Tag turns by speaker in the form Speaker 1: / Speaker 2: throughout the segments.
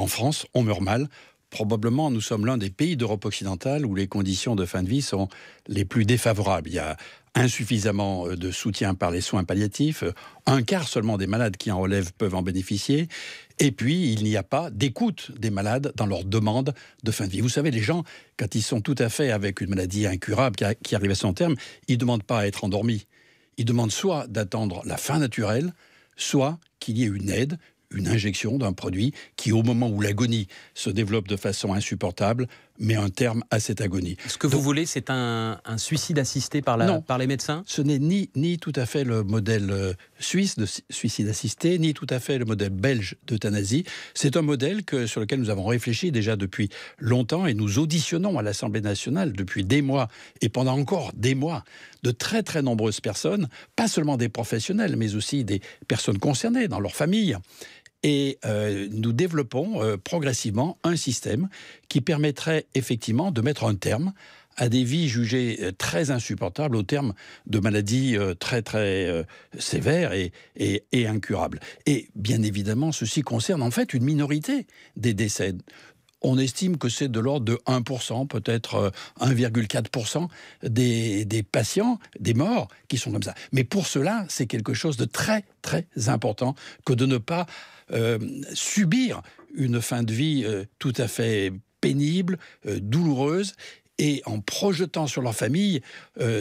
Speaker 1: En France, on meurt mal. Probablement, nous sommes l'un des pays d'Europe occidentale où les conditions de fin de vie sont les plus défavorables. Il y a insuffisamment de soutien par les soins palliatifs. Un quart seulement des malades qui en relèvent peuvent en bénéficier. Et puis, il n'y a pas d'écoute des malades dans leur demande de fin de vie. Vous savez, les gens, quand ils sont tout à fait avec une maladie incurable qui arrive à son terme, ils ne demandent pas à être endormis. Ils demandent soit d'attendre la fin naturelle, soit qu'il y ait une aide, une injection d'un produit qui, au moment où l'agonie se développe de façon insupportable, met un terme à cette agonie.
Speaker 2: Ce que vous voulez, c'est un suicide assisté par les médecins ?
Speaker 1: Ce n'est ni tout à fait le modèle suisse de suicide assisté, ni tout à fait le modèle belge d'euthanasie. C'est un modèle sur lequel nous avons réfléchi déjà depuis longtemps et nous auditionnons à l'Assemblée nationale depuis des mois et pendant encore des mois de très très nombreuses personnes, pas seulement des professionnels, mais aussi des personnes concernées dans leur famille. Et nous développons progressivement un système qui permettrait effectivement de mettre un terme à des vies jugées très insupportables au terme de maladies très très sévères et incurables. Et bien évidemment, ceci concerne en fait une minorité des décès. On estime que c'est de l'ordre de 1%, peut-être 1,4% des patients, des morts, qui sont comme ça. Mais pour cela, c'est quelque chose de très, très important que de ne pas subir une fin de vie tout à fait pénible, douloureuse, et en projetant sur leur famille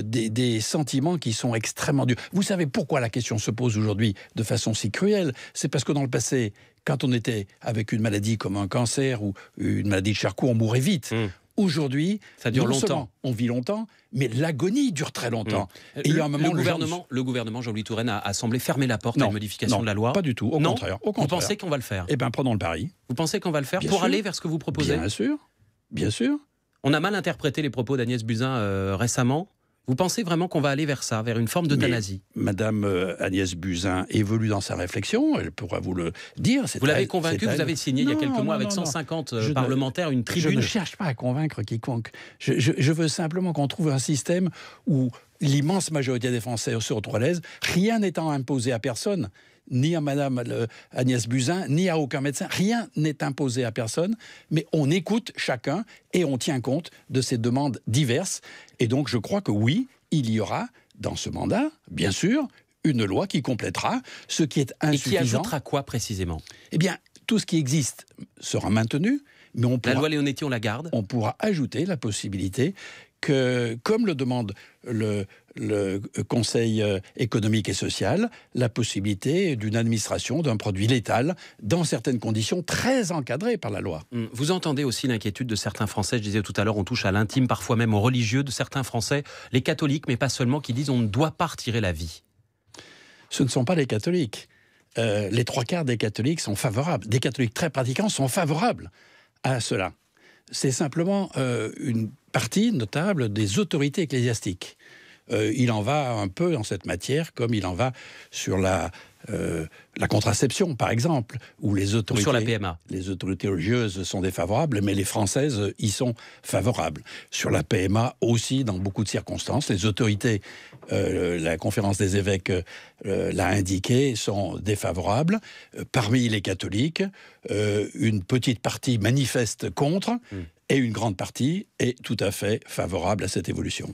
Speaker 1: des sentiments qui sont extrêmement durs. Vous savez pourquoi la question se pose aujourd'hui de façon si cruelle ? C'est parce que dans le passé, quand on était avec une maladie comme un cancer ou une maladie de Charcot, on mourait vite. Aujourd'hui,
Speaker 2: ça dure longtemps.
Speaker 1: On vit longtemps, mais l'agonie dure très longtemps.
Speaker 2: Et il y a un moment, le gouvernement, Jean-Louis Touraine, a semblé fermer la porte à une modification de la loi.
Speaker 1: Pas du tout, au contraire.
Speaker 2: Vous pensez qu'on va le faire ?
Speaker 1: Eh bien, prenons le pari.
Speaker 2: Vous pensez qu'on va le faire
Speaker 1: Bien
Speaker 2: pour
Speaker 1: sûr.
Speaker 2: aller vers ce que vous proposez ?
Speaker 1: Bien sûr, bien sûr.
Speaker 2: On a mal interprété les propos d'Agnès Buzyn récemment. Vous pensez vraiment qu'on va aller vers ça, vers une forme d'euthanasie ?
Speaker 1: Madame Agnès Buzyn évolue dans sa réflexion, elle pourra vous le dire.
Speaker 2: Vous l'avez convaincu, vous avez signé il y a quelques mois avec 150 parlementaires une tribune.
Speaker 1: Je ne cherche pas à convaincre quiconque. Je veux simplement qu'on trouve un système où l'immense majorité des Français se retrouvent à l'aise, rien n'étant imposé à personne, ni à Madame Agnès Buzyn, ni à aucun médecin. Rien n'est imposé à personne, mais on écoute chacun et on tient compte de ces demandes diverses. Et donc je crois que oui, il y aura dans ce mandat, bien sûr, une loi qui complétera ce qui est insuffisant.
Speaker 2: Et qui ajoutera quoi précisément ?
Speaker 1: Eh bien, tout ce qui existe sera maintenu, mais on pourra...
Speaker 2: La loi Leonetti, on la garde ?
Speaker 1: On pourra ajouter la possibilité que, comme le demande le Conseil économique et social, la possibilité d'une administration d'un produit létal dans certaines conditions très encadrées par la loi.
Speaker 2: Vous entendez aussi l'inquiétude de certains Français, je disais tout à l'heure, on touche à l'intime, parfois même aux religieux de certains Français, les catholiques, mais pas seulement, qui disent on ne doit pas retirer la vie.
Speaker 1: Ce ne sont pas les catholiques. Les trois quarts des catholiques sont favorables. Des catholiques très pratiquants sont favorables à cela. C'est simplement une partie notable des autorités ecclésiastiques. Il en va un peu dans cette matière comme il en va sur la contraception, par exemple, où les autorités,
Speaker 2: ou sur la PMA.
Speaker 1: Les autorités religieuses sont défavorables, mais les Françaises y sont favorables. Sur la PMA aussi, dans beaucoup de circonstances, les autorités, la conférence des évêques l'a indiqué, sont défavorables. Parmi les catholiques, une petite partie manifeste contre, et une grande partie est tout à fait favorable à cette évolution.